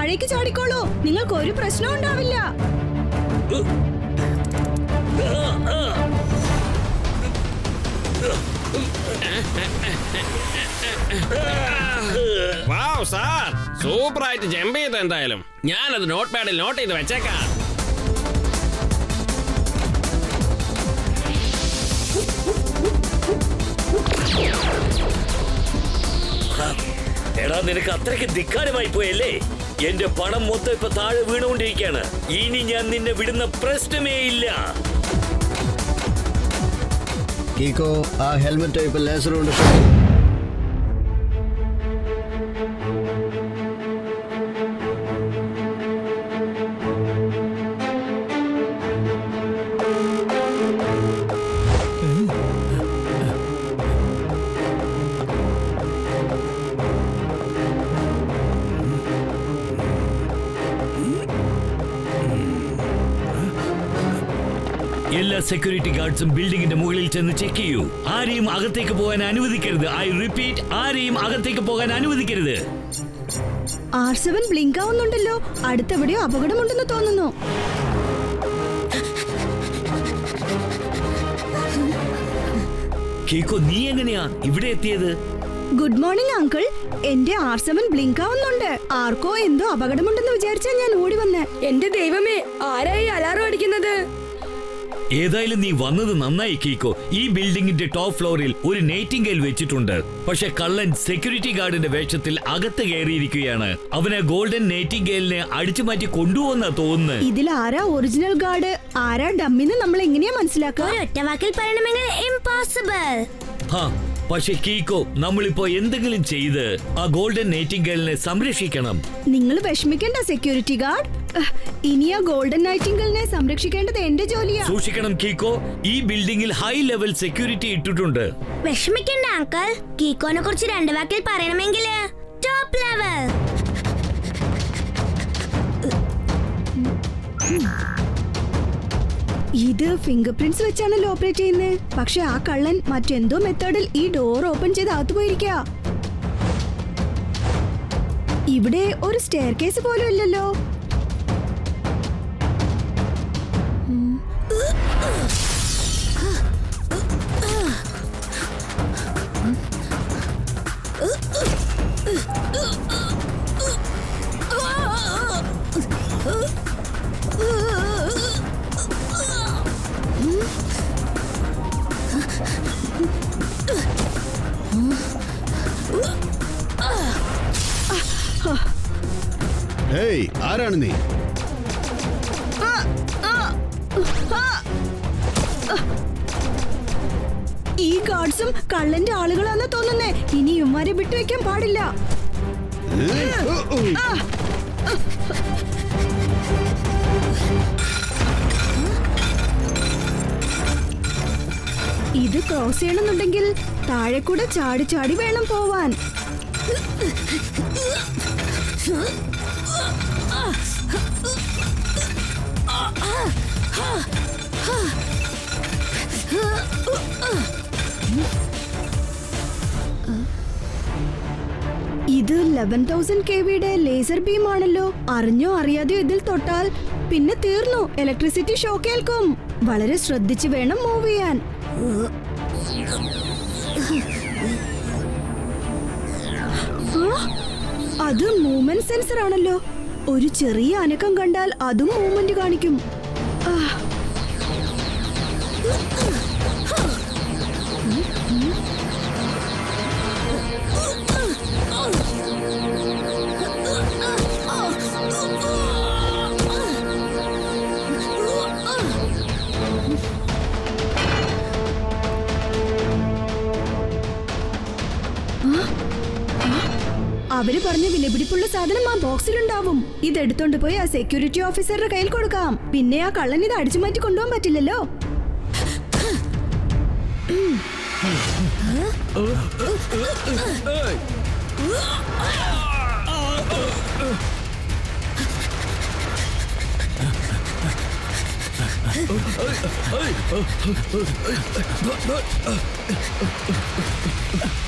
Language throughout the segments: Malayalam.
താഴേക്ക് ചാടിക്കോളൂ. നിങ്ങൾക്ക് ഒരു പ്രശ്നവും ഉണ്ടാവില്ല. വാവ് സാർ, സൂപ്പറായിട്ട് ജമ്പ് ചെയ്തു. എന്തായാലും ഞാനത് നോട്ട് പാഡിൽ നോട്ട് ചെയ്ത് വെച്ചേക്കാം. എടാ, നിനക്ക് അത്രയ്ക്ക് ധിക്കാരമായി പോയല്ലേ? എന്റെ പണം മൊത്തം ഇപ്പൊ താഴെ വീണുകൊണ്ടിരിക്കുകയാണ്. ഇനി ഞാൻ നിന്നെ വിടുന്ന പ്രശ്നമേ ഇല്ല. കീക്കോ, ആ ഹെൽമെറ്റ് ഇപ്പൊ ലേസർ കൊണ്ട് എല്ലാ സെക്യൂരിറ്റി ഗാർഡ്സും ബിൽഡിംഗിന്റെ മുകളിൽ ചെന്ന് ചെക്ക് ചെയ്യൂ. ആരെയും അകത്തേക്ക് പോകാൻ അനുവദിക്കരുത്. ഐ റിപ്പീറ്റ്, ആരെയും അകത്തേക്ക് പോകാൻ അനുവദിക്കരുത്. R7 blink ആവുന്നുണ്ടല്ലോ. അടുത്തെവിടെയോ അപകടമുണ്ടെന്ന് തോന്നുന്നു. കീക്കോ, നീ എങ്ങനെയാ ഇവിടെ എത്തിയത്? Good morning uncle. എന്റെ R7 ബ്ലിങ്ക് ആവുന്നുണ്ട്. ആർക്കോ എന്തോ അപകടമുണ്ടെന്ന് വിചാരിച്ചാ ഞാൻ ഓടി വന്നേ. എന്റെ ദൈവമേ, ആരായി അലാറം അടിക്കുന്നത്? ഏതായാലും നീ വന്നത് നന്നായി കീക്കോ. ഈ ബിൽഡിംഗിന്റെ ടോപ്പ് ഫ്ലോറിൽ ഒരു നൈറ്റിംഗേൽ വെച്ചിട്ടുണ്ട്. പക്ഷെ കള്ളൻ സെക്യൂരിറ്റി ഗാർഡിന്റെ വേഷത്തിൽ അകത്ത് കയറിയിരിക്കുകയാണ്. അവനെ ഗോൾഡൻ നൈറ്റിംഗേലിനെ അടിച്ചു മാറ്റി കൊണ്ടുപോകുന്ന തോന്നുന്നു. ഇതിൽ ആരാ ഒറിജിനൽ ഗാർഡ്, ആരാ ഡമ്മിന്ന് നമ്മൾ എങ്ങനെയാ മനസ്സിലാക്കുക? ഒറ്റ വാക്കിൽ പറയണമെങ്കിൽ ഇംപോസിബിൾ. പക്ഷെ കീക്കോ, നമ്മളിപ്പോ എന്തെങ്കിലും ചെയ്ത് ആ ഗോൾഡൻ നൈറ്റിംഗേലിനെ സംരക്ഷിക്കണം. നിങ്ങൾ വിഷമിക്കേണ്ട സെക്യൂരിറ്റി ഗാർഡ്. ഇനി ആ ഗോൾഡൻ നൈറ്റിംഗേലിനെ സംരക്ഷിക്കേണ്ടത് എന്റെ ജോലിയാ. സൂക്ഷിക്കണം കീക്കോ, ഈ ബിൽഡിംഗിൽ ഹൈ ലെവൽ സെക്യൂരിറ്റി ഇട്ടിട്ടുണ്ട്. വിഷമിക്കണ്ട അങ്കിൾ. കീക്കോനെ കുറിച്ച് 2 വാക്കിൽ പറയണമെങ്കിൽ ടോപ്പ് ലെവൽ. ഇത് ഫിംഗർ പ്രിന്റ്സ് വെച്ചാണല്ലോ ഓപ്പറേറ്റ് ചെയ്യുന്നത്. പക്ഷെ ആ കള്ളൻ മറ്റെന്തോ മെത്തേഡിൽ ഈ ഡോർ ഓപ്പൺ ചെയ്ത് അകത്ത് പോയിരിക്കാ. ഇവിടെ ഒരു സ്റ്റെയർ കേസ് പോലും ഇല്ലല്ലോ. ഹേയ്, ആരാണ് നീ? ഈ ഗാർഡ്സും കള്ളന്റെ ആളുകളാണെന്ന് തോന്നുന്നേ. ഇനി ഇവന്മാരെ വിട്ടുവെക്കാൻ പാടില്ല. ഇത് ക്രോസ് ചെയ്യണമെന്നുണ്ടെങ്കിൽ താഴെ കൂടെ ചാടി ചാടി വേണം പോവാൻ. ഇത് 11,000 kVയുടെ ലേസർ ബീം ആണല്ലോ. അറിഞ്ഞോ അറിയാതെയോ ഇതിൽ തൊട്ടാൽ പിന്നെ തീർന്നു. ഇലക്ട്രിസിറ്റി ഷോക്ക് ഏൽക്കും. വളരെ ശ്രദ്ധിച്ചു വേണം മൂവ് ചെയ്യാൻ. അത് മൂവ്മെന്റ് സെൻസർ ആണല്ലോ. ഒരു ചെറിയ അനക്കം കണ്ടാൽ അതും മൂവ്മെന്റ് കാണിക്കും. അവര് പറഞ്ഞ വിലപിടിപ്പുള്ള സാധനം ആ ബോക്സിലുണ്ടാവും. ഇതെടുത്തോണ്ട് പോയി ആ സെക്യൂരിറ്റി ഓഫീസറുടെ കയ്യിൽ കൊടുക്കാം. പിന്നെ ആ കള്ളൻ ഇത് അടിച്ചു മാറ്റി കൊണ്ടുപോകാൻ പറ്റില്ലല്ലോ.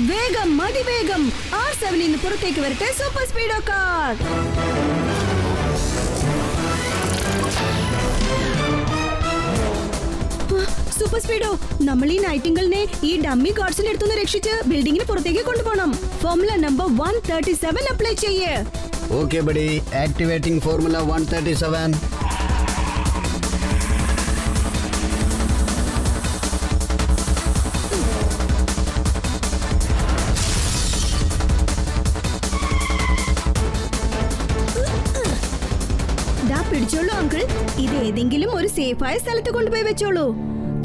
വേഗം, അതിവേഗം R7 പുറത്തേക്ക് വരട്ടെ സൂപ്പർ സ്പീഡോ കാർ. സൂപ്പർ സ്പീഡോ, നമ്മൾ ഈ നൈറ്റിംഗലിനെ ഈ ഡമ്മി ഗാർഡ്സിന്റെ അടുത്തുനിന്ന് രക്ഷിച്ച് ബിൽഡിങ്ങിന് പുറത്തേക്ക് കൊണ്ടുപോകണം. ഫോർമുല നമ്പർ 137 അപ്ലൈ ചെയ്യേ. Okay buddy, activating formula 137. ദാ പിടിച്ചോളൂ അങ്കിൾ, ഇത് ഏതെങ്കിലും ഒരു സേഫായ സ്ഥലത്ത് കൊണ്ടുപോയി വെച്ചോളൂ.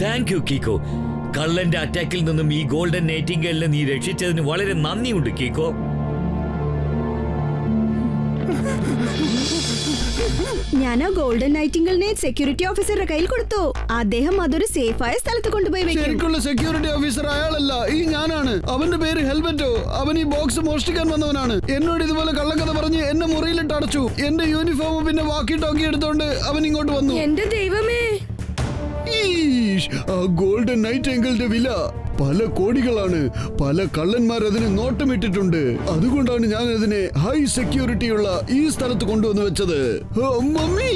Thank you Kiko. കള്ളന്റെ അറ്റാക്കിൽ നിന്നും ഈ ഗോൾഡൻ നൈറ്റിംഗേലിനെ നീ രക്ഷിച്ചതിന് വളരെ നന്ദിയുണ്ട് കീക്കോ. ഞാൻ ആ ഗോൾഡൻ നൈറ്റിംഗലിനെ സെക്യൂരിറ്റി ഓഫീസറുടെ കയ്യിൽ കൊടുത്തു. അദ്ദേഹം അതൊരു സേഫായ സ്ഥലത്ത് കൊണ്ടുപോയി വെക്കും. ശരിക്കുള്ള സെക്യൂരിറ്റി ഓഫീസർ അയാളല്ല, ഈ ഞാനാണ്. അവന്റെ പേര് ഹെൽമെറ്റോ. അവൻ ഈ ബോക്സ് മോഷ്ടിക്കാൻ വന്നവനാണ്. എന്നോട് ഇതുപോലെ കള്ളക്കഥ പറഞ്ഞ് എന്നെ മുറിയിലിട്ട് അടച്ചു. എന്റെ യൂണിഫോമും പിന്നെ വാക്കി ടോക്കി എടുത്തോണ്ട് അവൻ ഇങ്ങോട്ട് വന്നു. എന്റെ ദൈവമേ, ആ ഗോൾഡൻ നൈറ്റിംഗേലിന്റെ വില പല കോടികളാണ്. പല കള്ളന്മാർ അതിന് നോട്ടമിട്ടിട്ടുണ്ട്. അതുകൊണ്ടാണ് ഞാൻ അതിനെ ഹൈ സെക്യൂരിറ്റിയുള്ള ഈ സ്ഥലത്ത് കൊണ്ടുവന്ന് വെച്ചത്. മമ്മി,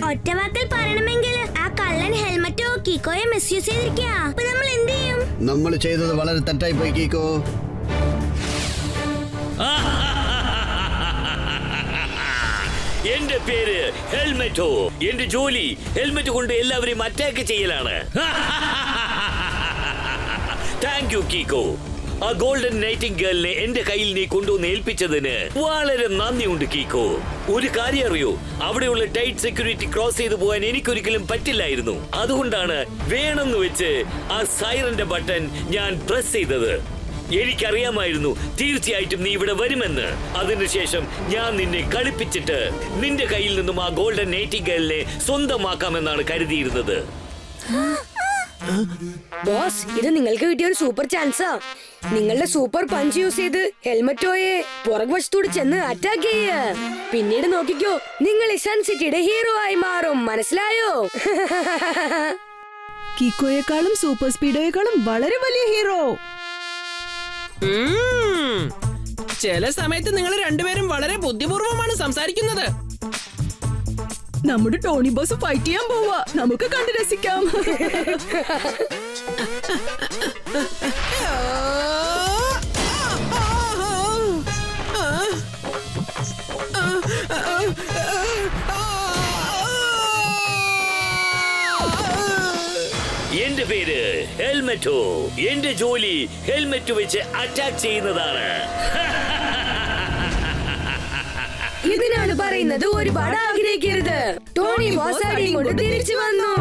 ഒറ്റവാക്കിൽ പറയണമെങ്കിൽ ആ കള്ളൻ ഹെൽമറ്റോ കീക്കോയെ മിസ്യൂസ് ചെയ്തിരിക്കുക. അപ്പൊ നമ്മൾ എന്ത് ചെയ്യും? നമ്മൾ ചെയ്തത് വളരെ തെറ്റായി പോയി കീക്കോ. എന്റെ പേര് ഹെൽമെറ്റോ. എന്റെ ജോലി ഹെൽമെറ്റ് കൊണ്ട് എല്ലാവരെയും അറ്റാക്ക് ചെയ്യലാണ്. Thank you Kiko. ആ ഗോൾഡൻ നൈറ്റിംഗേലിനെ എന്റെ കയ്യിൽ നീ കൊണ്ടുവന്ന് ഏൽപ്പിച്ചതിന് വളരെ നന്ദിയുണ്ട് കീക്കോ. ഒരു കാര്യം അറിയോ, അവിടെയുള്ള ടൈറ്റ് സെക്യൂരിറ്റി ക്രോസ് ചെയ്തു പോകാൻ എനിക്കൊരിക്കലും പറ്റില്ലായിരുന്നു. അതുകൊണ്ടാണ് വേണമെന്ന് വെച്ച് ആ സൈറന്റെ ബട്ടൺ ഞാൻ പ്രസ് ചെയ്തത്. എനിക്കറിയാമായിരുന്നു തീർച്ചയായിട്ടും നീ ഇവിടെ വരുമെന്ന്. അതിനുശേഷം ഞാൻ നിന്നെ കളിപ്പിച്ചിട്ട് നിന്റെ കയ്യിൽ നിന്നും ആ ഗോൾഡൻ നൈറ്റിംഗേലിനെ സ്വന്തമാക്കാമെന്നാണ് കരുതിയിരുന്നത്. ബോസ്, ഇത് നിങ്ങൾക്ക് കിട്ടിയ ഒരു സൂപ്പർ ചാൻസാ. നിങ്ങളുടെ സൂപ്പർ പഞ്ച് യൂസ് ചെയ്ത് ഹെൽമറ്റോയെ പുറകുവശത്തോട് ചെന്ന് അറ്റാക്ക് ചെയ്യ. പിന്നീട് നോക്കിക്കോ, നിങ്ങൾ ഈ സൺ സിറ്റിയുടെ ഹീറോ ആയി മാറും. മനസ്സിലായോ? കീക്കോയെക്കാളും സൂപ്പർ സ്പീഡോയെക്കാളും വളരെ വലിയ ഹീറോ. ചില സമയത്ത് നിങ്ങൾ രണ്ടുപേരും വളരെ ബുദ്ധിപൂർവമാണ് സംസാരിക്കുന്നത്. നമ്മുടെ ടോണി ബോസ് ഫൈറ്റ് ചെയ്യാൻ പോവാ. നമുക്ക് കണ്ടു രസിക്കാം. എന്റെ പേര് ഹെൽമെറ്റോ. എന്റെ ജോലി ഹെൽമെറ്റ് വെച്ച് അറ്റാക്ക് ചെയ്യുന്നതാണ്. ഇതിനാണ് പറയുന്നത് ഒരുപാട് ആഗ്രഹിക്കരുത്. ടോണി ബോസ് അടി കൊണ്ട് തിരിച്ചു വന്നു.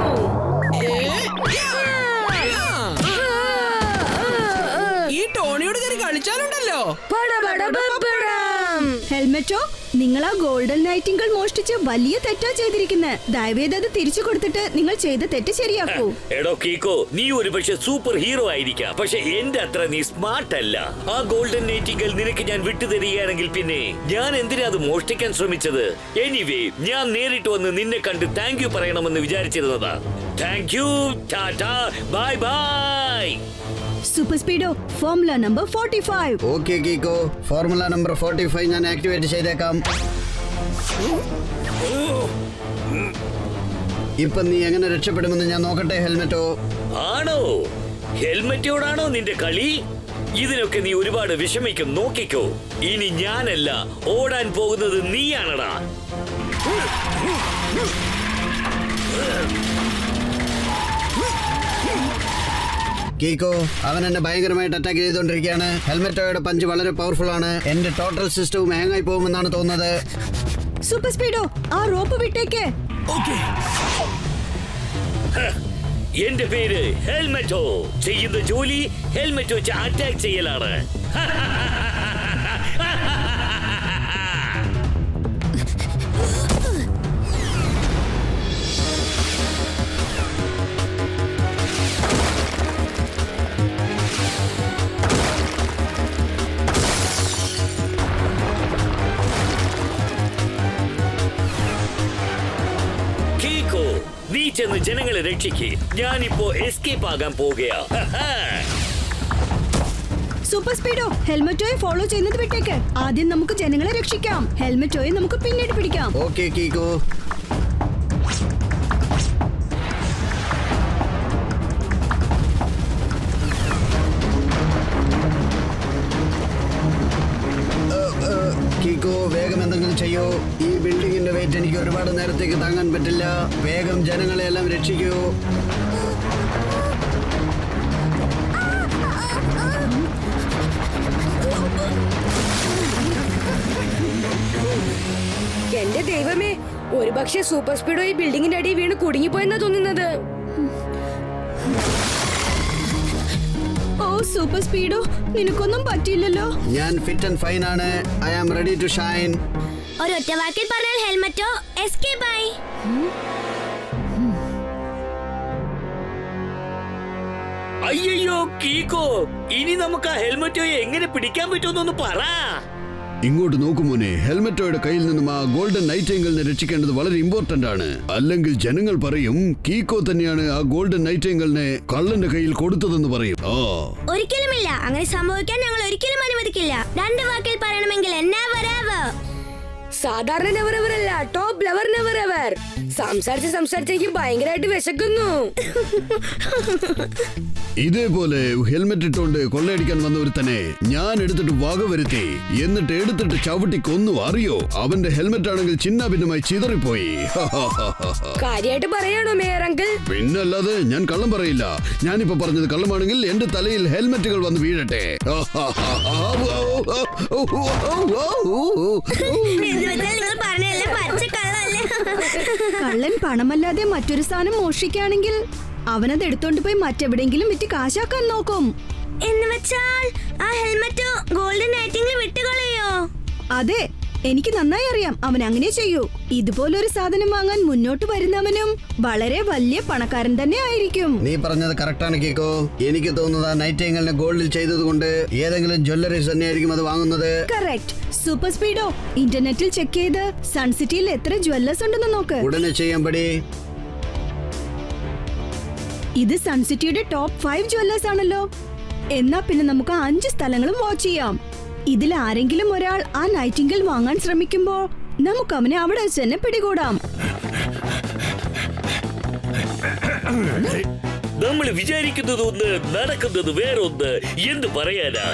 ഈ ടോണിയോട് കയറി കളിച്ചാലുണ്ടല്ലോ. ഹെൽമെറ്റോ, നിങ്ങൾ ആ ഗോൾഡൻ നൈറ്റിംഗേൽ മോഷ്ടിച്ച് വലിയ തെറ്റാ ചെയ്തിരിക്കുന്നത്. ദയവേത് അത് തിരിച്ചു കൊടുത്തിട്ട് നിങ്ങൾ ചെയ്ത തെറ്റ് ശരിയാക്കൂ. എടോ കീക്കോ, നീ ഒരു പക്ഷെ സൂപ്പർ ഹീറോ ആയിരിക്കാം, പക്ഷെ എന്റെ അത്ര നീ സ്മാർട്ട് അല്ല. ആ ഗോൾഡൻ നൈറ്റിംഗേൽ നിനക്ക് ഞാൻ വിട്ടുതരികയാണെങ്കിൽ പിന്നെ ഞാൻ എന്തിനാ അത് മോഷ്ടിക്കാൻ ശ്രമിച്ചത്? എനിവേ, ഞാൻ നേരിട്ട് വന്ന് നിന്നെ കണ്ട് താങ്ക് യു പറയണമെന്ന് വിചാരിച്ചിരുന്നതാ. Thank you, tata, bye bye. Super Speedo, formula number 45. Okay Kiko, formula number 45 ഞാൻ ആക്ടിവേറ്റ് ചെയ്തേക്കാം. ഇപ്പൊ നീ എങ്ങനെ രക്ഷപ്പെടുമെന്ന് ഞാൻ നോക്കട്ടെ ഹെൽമെറ്റോ. ആണോ? ഹെൽമെറ്റോടാണോ നിന്റെ കളി? ഇതിനൊക്കെ നീ ഒരുപാട് വിഷമിക്കും. നോക്കിക്കോ, ഇനി ഞാനല്ല ഓടാൻ പോകുന്നത്, നീയാണടാ. കീക്കോ, അവൻ എന്നെ ഭയങ്കരമായിട്ട് അറ്റാക്ക് ചെയ്തുകൊണ്ടിരിക്കുകയാണ്. ഹെൽമെറ്റോയുടെ പഞ്ച് വളരെ പവർഫുൾ ആണ്. എന്റെ ടോട്ടൽ സിസ്റ്റവും ഹാങ് ആയി പോകുമെന്നാണ് തോന്നുന്നത്. സൂപ്പർ സ്പീഡോ, ആ റോപ്പ് വിട്ടേക്ക്. എന്റെ പേര് ഹെൽമെറ്റോ. ചെയ്യുന്ന ജോലി ഹെൽമെറ്റ് വെച്ച് അറ്റാക്ക് ചെയ്യലാണ്. നീ ചെന്ന് ജനങ്ങളെ രക്ഷിക്ക്. ഞാനിപ്പോ എസ്കേപ്പ് ആകാൻ പോകുകയാ. സൂപ്പർ സ്പീഡോ, ഹെൽമെറ്റോയെ ഫോളോ ചെയ്യുന്നത് വിട്ടേക്ക്. ആദ്യം നമുക്ക് ജനങ്ങളെ രക്ഷിക്കാം. ഹെൽമെറ്റോയെ നമുക്ക് പിന്നീട് പിടിക്കാം. ഓക്കെ കീക്കോ. കീക്കോ വേഗം എന്തെങ്കിലും ചെയ്യൂ. ഈ ബിൽഡിങ്ങിന്റെ വെയിറ്റ് എനിക്ക് ഒരുപാട് നേരത്തേക്ക് താങ്ങാൻ പറ്റില്ല. വേഗം ജനങ്ങളെ എല്ലാം രക്ഷിക്കൂ. എന്റെ ദൈവമേ, ഒരുപക്ഷെ സൂപ്പർ സ്പീഡോ ഈ ബിൽഡിങ്ങിന്റെ അടിയിൽ വീണ് കുടുങ്ങിപ്പോയെന്നാ തോന്നുന്നത്. ഓ സൂപ്പർ സ്പീഡോ, നിനക്കൊന്നും പറ്റിയില്ലല്ലോ. ഞാൻ ഫിറ്റ് ആൻഡ് ഫൈൻ ആണ്. I am ready to shine. ഒരൊറ്റ വാക്കിൽ പറഞ്ഞാൽ ഹെൽമറ്റോ എസ്കേപ്പ് ആയി. അയ്യോ കീക്കോ, ഇനി നമുക്ക് ആ ഹെൽമെറ്റോയെ എങ്ങനെ പിടിക്കാൻ പറ്റുമെന്നൊന്ന് പറ. ഇങ്ങോട്ട് നോക്കുമോനെ, ഹെൽമെറ്റോയുടെ കയ്യിൽ നിന്നും ആ ഗോൾഡൻ നൈറ്റിംഗിളിനെ രക്ഷിക്കേണ്ടത് വളരെ ഇമ്പോർട്ടന്റ് ആണ്. അല്ലെങ്കിൽ ജനങ്ങൾ പറയും കീക്കോ തന്നെയാണ് ആ ഗോൾഡൻ നൈറ്റിംഗിളിനെ കള്ളന്റെ കയ്യിൽ കൊടുത്തതെന്ന് പറയും. ഒരിക്കലുമില്ല, അങ്ങനെ സംഭവിക്കാൻ ഞങ്ങൾ ഒരിക്കലും അനുവദിക്കില്ല. 2 വാക്കിൽ പറയണമെങ്കിൽ എന്നാ വരാവ്. സാധാരണ നെവർ എവർ അല്ല, ടോപ്പ് ലെവർ നെവർ എവർ. സംസാരിച്ച് ഭയങ്കരമായിട്ട് വിശക്കുന്നു. ഇതേപോലെ ഹെൽമെറ്റ് ഇട്ടുകൊണ്ട് കൊള്ളയടിക്കാൻ വന്ന ഒരുത്തനെ ഞാൻ എടുത്തിട്ട് വക വരുത്തി, എന്നിട്ട് എടുത്തിട്ട് ചവിട്ടി കൊന്നു. അറിയോ, അവന്റെ ഹെൽമെറ്റ് ആണെങ്കിൽ ചിന്ന ഭിന്നമായി ചിതറിപ്പോയി. കാര്യമായിട്ട് പറയാണോ മേയർ അങ്കിൾ? പിന്നല്ലാതെ, ഞാൻ കള്ളം പറയില്ല. ഞാനിപ്പോ പറഞ്ഞത് കള്ളമാണെങ്കിൽ എന്റെ തലയിൽ ഹെൽമെറ്റുകൾ വന്ന് വീഴട്ടെ. നിങ്ങൾ പറഞ്ഞെല്ലാം പച്ച കള്ളല്ലേ? കള്ളൻ പണമല്ലാതെ മറ്റൊരു സാധനം മോഷ്ടിക്കുകയാണെങ്കിൽ അവനത് എടുത്തോണ്ട് പോയി മറ്റെവിടെയെങ്കിലും വിറ്റ് കാശാക്കാൻ നോക്കും. എന്ന് വെച്ചാൽ ആ ഹെൽമറ്റോ ഗോൾഡൻ നൈറ്റിംഗിൽ വിട്ടുകളയോ? അതെ, എനിക്ക് നന്നായി അറിയാം അവൻ അങ്ങനെ ചെയ്യൂ. ഇതുപോലൊരു സാധനം വാങ്ങാൻ മുന്നോട്ട് വരുന്നവനും വളരെ വലിയ പണക്കാരൻ തന്നെ ആയിരിക്കും. നീ പറഞ്ഞത് കറക്റ്റാണ് കീക്കോ. എനിക്ക് തോന്നുന്നത് നൈറ്റിംഗിളിനെ ഗോൾഡിൽ ചെയ്തതുകൊണ്ട് ഏതെങ്കിലും ജ്വല്ലറീസ് തന്നെയായിരിക്കും അത് വാങ്ങുന്നത്. കറക്റ്റ്. സൂപ്പർ സ്പീഡോ, ഇന്റർനെറ്റിൽ ചെക്ക് ചെയ്ത് സൺസിറ്റിയിൽ എത്ര ജ്വല്ലേഴ്സ് ഉണ്ടെന്ന് നോക്ക്. ഉടനെ ചെയ്യാൻ പടി. ഇത് സൺസിറ്റിയുടെ ടോപ്പ് 5 ജ്വല്ലേഴ്സ് ആണല്ലോ. എന്നാ പിന്നെ നമുക്ക് 5 സ്ഥലങ്ങളും വാച്ച് ചെയ്യാം. ഇതിൽ ആരെങ്കിലും ഒരാൾ ആ നൈറ്റിംഗിൾ വാങ്ങാൻ ശ്രമിക്കുമ്പോ നമുക്ക് അവനെ അവിടെ വെച്ച് തന്നെ പിടികൂടാം. നമ്മൾ വിചാരിക്കുന്നത് ഒന്ന്, നടക്കുന്നത് വേറൊന്ന്. എന്ത് പറയാനാ?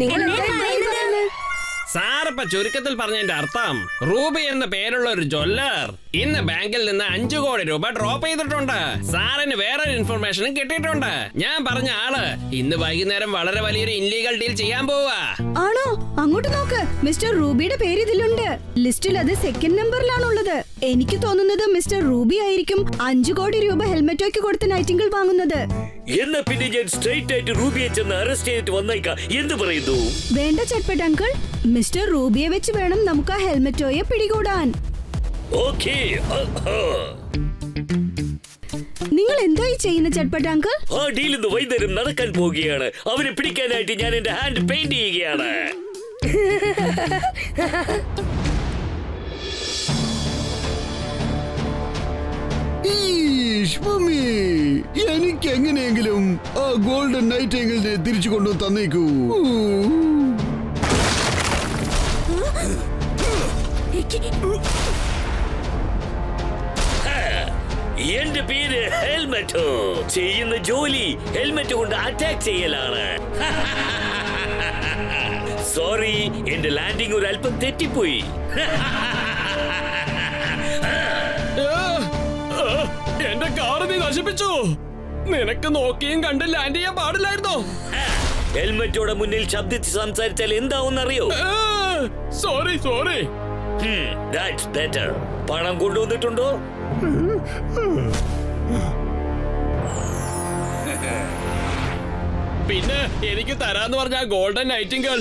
നിങ്ങൾ എന്താ പറയുന്നത്? സാറിപ്പ ചുരുക്കത്തിൽ പറഞ്ഞതിന്റെ അർത്ഥം, റൂബി എന്ന പേരുള്ള ഒരു ജ്വല്ലർ ഇന്ന് ബാങ്കിൽ നിന്ന് 5 കോടി രൂപ ഡ്രോപ്പ് ചെയ്തിട്ടുണ്ട്. സാറിന് വേറൊരു ഇൻഫർമേഷനും കിട്ടിയിട്ടുണ്ട്. ഞാൻ പറഞ്ഞ ആള് ഇന്ന് വൈകുന്നേരം വളരെ വലിയൊരു ഇല്ലീഗൽ ഡീൽ ചെയ്യാൻ പോവാ. ആണോ? അങ്ങോട്ട് നോക്ക്, മിസ്റ്റർ റൂബിയുടെ പേര് ഇതിലുണ്ട്. ലിസ്റ്റിൽ അത് 2nd നമ്പറിലാണുള്ളത്. എനിക്ക് തോന്നുന്നത് മിസ്റ്റർ റൂബി ആയിരിക്കും 5 കോടി രൂപ ഹെൽമെറ്റോയ്ക്ക് കൊടുത്ത നൈറ്റിംഗിൾ വാങ്ങുന്നത്. എന്നാ പിന്നെ ഞാൻ സ്ട്രൈറ്റ് ആയിട്ട് റൂബിയെ ചെന്ന് അറസ്റ്റ് ചെയ്തിട്ട് വന്നേക്കാം. എന്ത് പറയുന്നു? വേണ്ട ചട്പട്ട് അങ്കിൾ, മിസ്റ്റർ റൂബിയെ വെച്ച് വേണം നമുക്ക് ആ ഹെൽമെറ്റോയെ പിടികൂടാൻ. ഓക്കേ. നിങ്ങൾ എന്തായി ചെയ്യുന്ന ചട്പട്ട് അങ്കിൾ? ആ ഡീൽ ഇന്ന് വൈകുന്നേരം നടക്കാൻ പോവുകയാണ്. അവരെ പിടിക്കാനായിട്ട് ഞാൻ എന്റെ ഹാൻഡ് പെയിന്റ് ചെയ്യുകയാണ്. എനിക്ക് എങ്ങനെയെങ്കിലും ആ ഗോൾഡൻ നൈറ്റിംഗിളിനെ തിരിച്ചു കൊണ്ടു തന്നേക്കൂ. എന്റെ പേര് ഹെൽമെറ്റോ. ചെയ്യുന്ന ജോലി ഹെൽമെറ്റ് കൊണ്ട് അറ്റാക്ക് ചെയ്യലാണ്. സോറി, എന്റെ ലാൻഡിംഗ് ഒരു അല്പം തെറ്റിപ്പോയി. എന്റെ കാർ നീ നശിപ്പിച്ചു. നിനക്ക് നോക്കിയും കണ്ട് ലാൻഡ് ചെയ്യാൻ പാടില്ലായിരുന്നോ? ഹെൽമെറ്റോടെ മുന്നിൽ ശബ്ദിച്ച് സംസാരിച്ചാൽ എന്താവുന്നറിയോ? സോറി. That's better. പണം കൊണ്ടുവന്നിട്ടുണ്ടോ? പിന്നെ എനിക്ക് തരാന്ന് പറഞ്ഞ ഗോൾഡൻ നൈറ്റിംഗിൾ.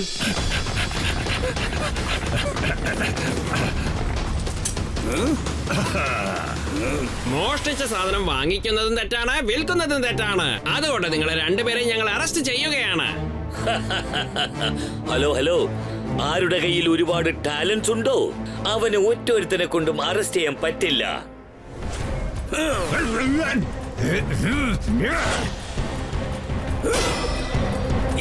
മോഷ്ടിച്ച സാധനം വാങ്ങിക്കുന്നതും തെറ്റാണ്, വിൽക്കുന്നതും തെറ്റാണ്. അതുകൊണ്ട് നിങ്ങളെ 2 പേരെയും ഞങ്ങൾ അറസ്റ്റ് ചെയ്യുകയാണ്. ഹലോ, ആരുടെ കയ്യിൽ ഒരുപാട് ടാലൻസ് ഉണ്ടോ അവന് ഒറ്റൊരുത്തനെ കൊണ്ടും അറസ്റ്റ് ചെയ്യാൻ പറ്റില്ല.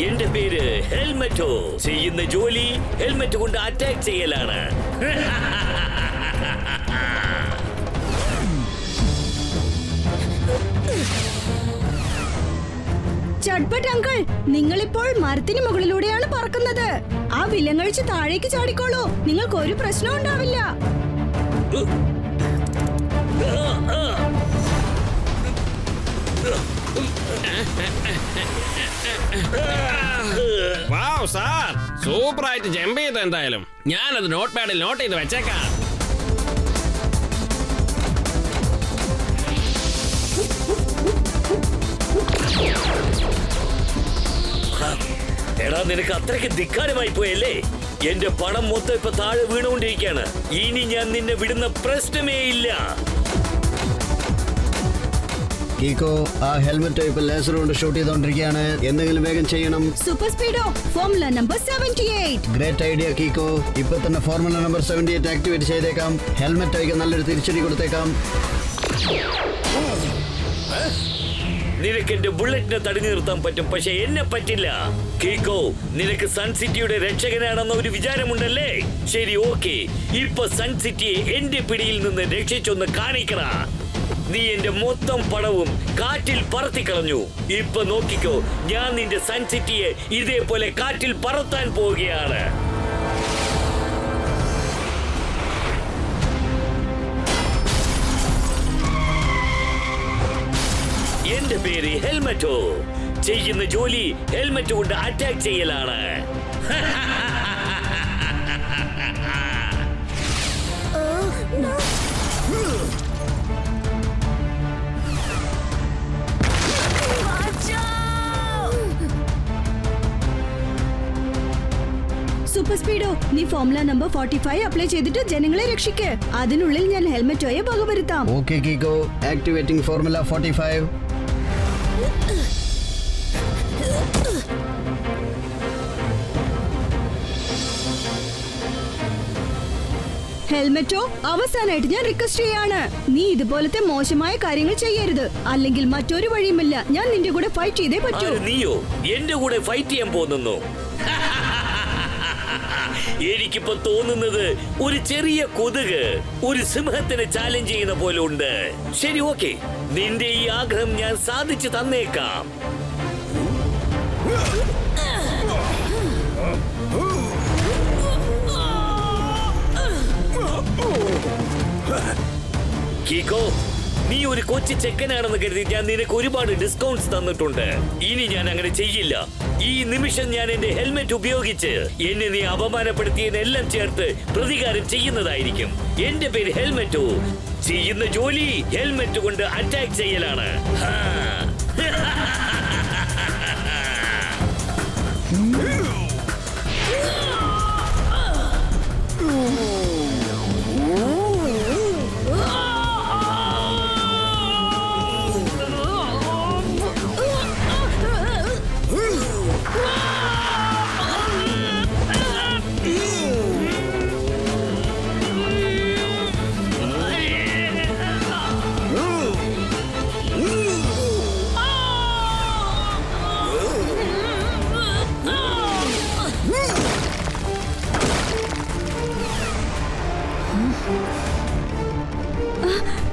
എന്റെ പേര് ഹെൽമെറ്റോ. ചെയ്യുന്ന ജോലി ഹെൽമെറ്റ് കൊണ്ട് അറ്റാക്ക് ചെയ്യലാണ്. ചട്പട്ട് അങ്കിൾ, നിങ്ങളിപ്പോൾ മരത്തിന് മുകളിലൂടെയാണ് പറക്കുന്നത്. ആ വിലം കഴിച്ച് താഴേക്ക് ചാടിക്കോളൂ. നിങ്ങൾക്ക് ഒരു പ്രശ്നം ഉണ്ടാവില്ല. വാവ് സാർ, സൂപ്പറായിട്ട് ജമ്പ് ചെയ്തു. എന്തായാലും ഞാനത് നോട്ട് പാഡിൽ നോട്ട് ചെയ്ത് വെച്ചേക്കാം. എടാ, നിനക്ക് അത്രയ്ക്ക് ധിക്കാരമായി പോയല്ലേ? എന്റെ പണം മൊത്തം ഇപ്പൊ താഴെ വീണുകൊണ്ടിരിക്കുകയാണ്. ഇനി ഞാൻ നിന്നെ വിടുന്ന പ്രശ്നമേ ഇല്ല. കീക്കോ, ആ ഹെൽമെറ്റ് ഇപ്പൊ ലേസർ കൊണ്ട് ഷൂട്ട് ചെയ്തോണ്ടിരിക്കുകയാണ്. എന്തെങ്കിലും വേഗം ചെയ്യണം. Super Speedo formula number 78. Great idea Kiko. ഇപ്പൊ തന്നെ ഫോർമുല നമ്പർ 78 ആക്ടിവേറ്റ് ചെയ്തേക്കാം. ഹെൽമെറ്റ് ആയിക്ക് നല്ലൊരു തിരിച്ചടി കൊടുത്തേക്കാം. നിനക്ക് എന്റെ ബുള്ളറ്റിനെ തടഞ്ഞു നിർത്താൻ പറ്റും, പക്ഷെ എന്നെ പറ്റില്ല. കീക്കോ, നിനക്ക് സൺ സിറ്റിയുടെ രക്ഷകനാണെന്ന ഒരു വിചാരമുണ്ടല്ലേ? ശരി, ഓക്കെ. ഇപ്പൊ സൺ സിറ്റിയെ എന്റെ പിടിയിൽ നിന്ന് രക്ഷിച്ചൊന്ന് കാണിക്കണ. നീ എന്റെ മൊത്തം പണവും കാറ്റിൽ പറത്തിക്കളഞ്ഞു. ഇപ്പൊ നോക്കിക്കോ, ഞാൻ നിന്റെ സൺ സിറ്റിയെ ഇതേപോലെ കാറ്റിൽ പറത്താൻ പോവുകയാണ്. എന്റെ പേര് ഹെൽമെറ്റോ. ചെയ്യുന്ന ജോലി ഹെൽമെറ്റ് കൊണ്ട് അറ്റാക്ക് ചെയ്യലാണ്. സൂപ്പർ സ്പീഡോ, നീ ഫോർമുല നമ്പർ 45 അപ്ലൈ ചെയ്തിട്ട് ജനങ്ങളെ രക്ഷിക്ക്. അതിനുള്ളിൽ ഞാൻ ഹെൽമെറ്റോയെ വകവരുത്താം. Okay Kiko, activating formula 45. Helmeto, അവസാനമായിട്ട് ഞാൻ റിക്വസ്റ്റ് ചെയ്യാണ്, നീ ഇതുപോലത്തെ മോശമായ കാര്യങ്ങൾ ചെയ്യരുത്. അല്ലെങ്കിൽ മറ്റൊരു വഴിയുമില്ല, ഞാൻ നിന്റെ കൂടെ ഫൈറ്റ് ചെയ്തേ പറ്റൂ. നീയോ എന്റെ കൂടെ ഫൈറ്റ് ചെയ്യാൻ പോകുന്നു? എനിക്കിപ്പോ തോന്നുന്നത് ഒരു ചെറിയ കൊതുക് ഒരു സിംഹത്തിനെ ചാലഞ്ച് ചെയ്യുന്ന പോലെ ഉണ്ട്. ശരി, ഓക്കെ, നിന്റെ ഈ ആഗ്രഹം ഞാൻ സാധിച്ചു തന്നേക്കാം. കീക്കോ, നീ ഒരു കൊച്ചു ചെക്കനാണെന്ന് കരുതി ഞാൻ നിനക്ക് ഒരുപാട് ഡിസ്കൗണ്ട്സ് തന്നിട്ടുണ്ട്. ഇനി ഞാൻ അങ്ങനെ ചെയ്യില്ല. ഈ നിമിഷം ഞാൻ എന്റെ ഹെൽമെറ്റ് ഉപയോഗിച്ച് എന്നെ നീ അപമാനപ്പെടുത്തിയതെല്ലാം ചേർത്ത് പ്രതികാരം ചെയ്യുന്നതായിരിക്കും. എന്റെ പേര് ഹെൽമെറ്റോ. ചെയ്യുന്ന ജോലി ഹെൽമെറ്റ് കൊണ്ട് അറ്റാക്ക് ചെയ്യലാണ്.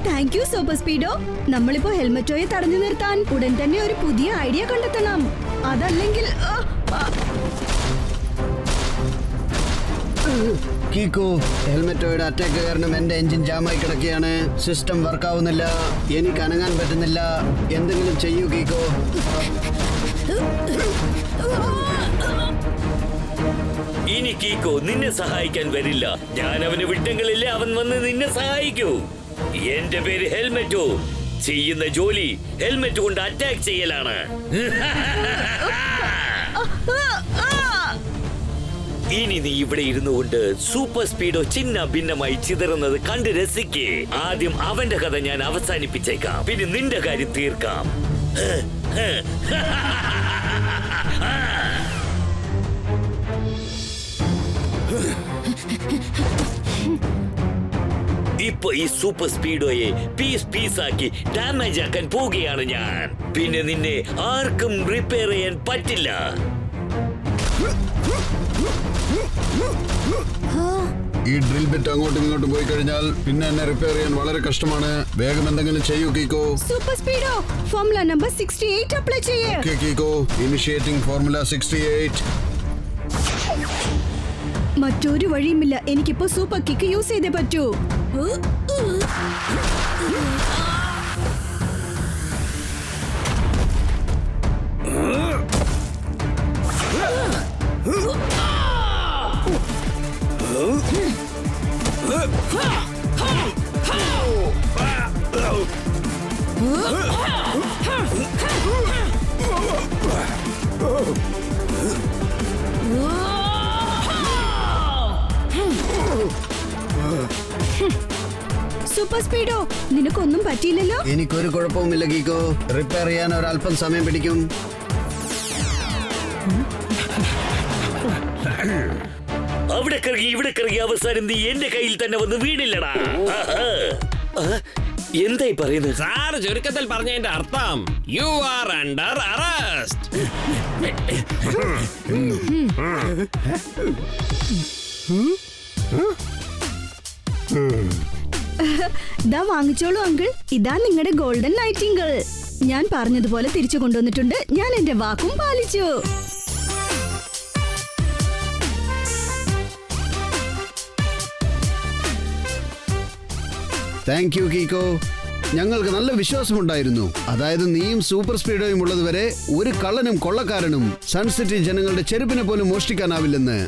Thank you super Speedo. നമ്മളിപ്പോ ഹെൽമെറ്റോയെ തടഞ്ഞു നിർത്താൻ ഉടൻ തന്നെ ഒരു പുതിയ ഐഡിയ കണ്ടെത്തണം. അതല്ലെങ്കിൽ കീക്കോ, ഹെൽമെറ്റോയുടെ അറ്റാക്ക് കാരണം എന്റെ എഞ്ചിൻ ജാമായി കിടക്കുകയാണ്. സിസ്റ്റം വർക്ക് ആവുന്നില്ല. എനിക്ക് അനങ്ങാൻ പറ്റുന്നില്ല. എന്തെങ്കിലും ചെയ്യൂ കീക്കോ. ഇനി കീക്കോ നിന്നെ സഹായിക്കാൻ വരില്ല. ഞാൻ അവന് വിട്ടെങ്കിലല്ലേ അവൻ വന്ന് നിന്നെ സഹായിക്കൂ. എന്റെ പേര് ഹെൽമെറ്റോ. ചെയ്യുന്ന ജോലി ഹെൽമെറ്റ് കൊണ്ട് അറ്റാക്ക് ചെയ്യലാണ്. ഇനി നീ ഇവിടെ ഇരുന്നു കൊണ്ട് സൂപ്പർ സ്പീഡോ ചിന്ന ഭിന്നമായി ചിതറുന്നത് കണ്ട് രസിക്കേ. ആദ്യം അവന്റെ കഥ ഞാൻ അവസാനിപ്പിച്ചേക്കാം, പിന്നെ നിന്റെ കാര്യം തീർക്കാം. ഇപ്പൊ ഈ സൂപ്പർ സ്പീഡോയെ പീസാക്കി ഡാമേജ് ആക്കാൻ പോവുകയാണ് ഞാൻ. പിന്നെ നിന്നെ ആർക്കും റിപ്പയർ ചെയ്യാൻ പറ്റില്ല. ഈ ഡ്രിൽ ബിറ്റ് അങ്ങോട്ടും ഇങ്ങോട്ടും പോയി കഴിഞ്ഞാൽ പിന്നെ എന്നെ റിപ്പയർ ചെയ്യാൻ വളരെ കഷ്ടമാണ്. വേഗം എന്തെങ്കിലും ചെയ്യൂ Kiko. Super Speedo, formula number 68 apply ചെയ്യേ. Okay Kiko, initiating formula 68. മറ്റൊരു വഴിയുമില്ല. എനിക്കിപ്പോ സൂപ്പർ കിക്ക് യൂസ് ചെയ്തേ പറ്റൂ. സൂപ്പർ സ്പീഡോ, നിനക്കൊന്നും പറ്റിയില്ലല്ലോ. എനിക്കൊരു കുഴപ്പവുമില്ല കീക്കോ. റിപ്പയർ ചെയ്യാൻ ഒരല്പം സമയം പിടിക്കും. അവിടെ കറങ്ങി ഇവിടെ കറങ്ങി അവസാനം നീ എന്റെ കയ്യിൽ തന്നെ വന്ന് വീണില്ലടാ. എന്തായി പറയുന്നത്? സാറ് ചുരുക്കത്തിൽ പറഞ്ഞതിന്റെ അർത്ഥം യു ആർ അണ്ടർ അറസ്റ്റ്. ദാ വാങ്ങിച്ചോളൂ അങ്കിൾ. ഇതാ നിങ്ങളുടെ ഗോൾഡൻ നൈറ്റിംഗിൾ. ഞാൻ പറഞ്ഞതുപോലെ തിരിച്ചു കൊണ്ടുവന്നിട്ടുണ്ട്. ഞാൻ എന്റെ വാക്കും പാലിച്ചു. Thank you Kiko. ഞങ്ങൾക്ക് നല്ല വിശ്വാസമുണ്ടായിരുന്നു. അതായത് നീയും സൂപ്പർ സ്പീഡോയും ഉള്ളതുവരെ ഒരു കള്ളനും കൊള്ളക്കാരനും സൺസിറ്റി ജനങ്ങളുടെ ചെരുപ്പിനെ പോലും മോഷ്ടിക്കാനാവില്ലെന്ന്.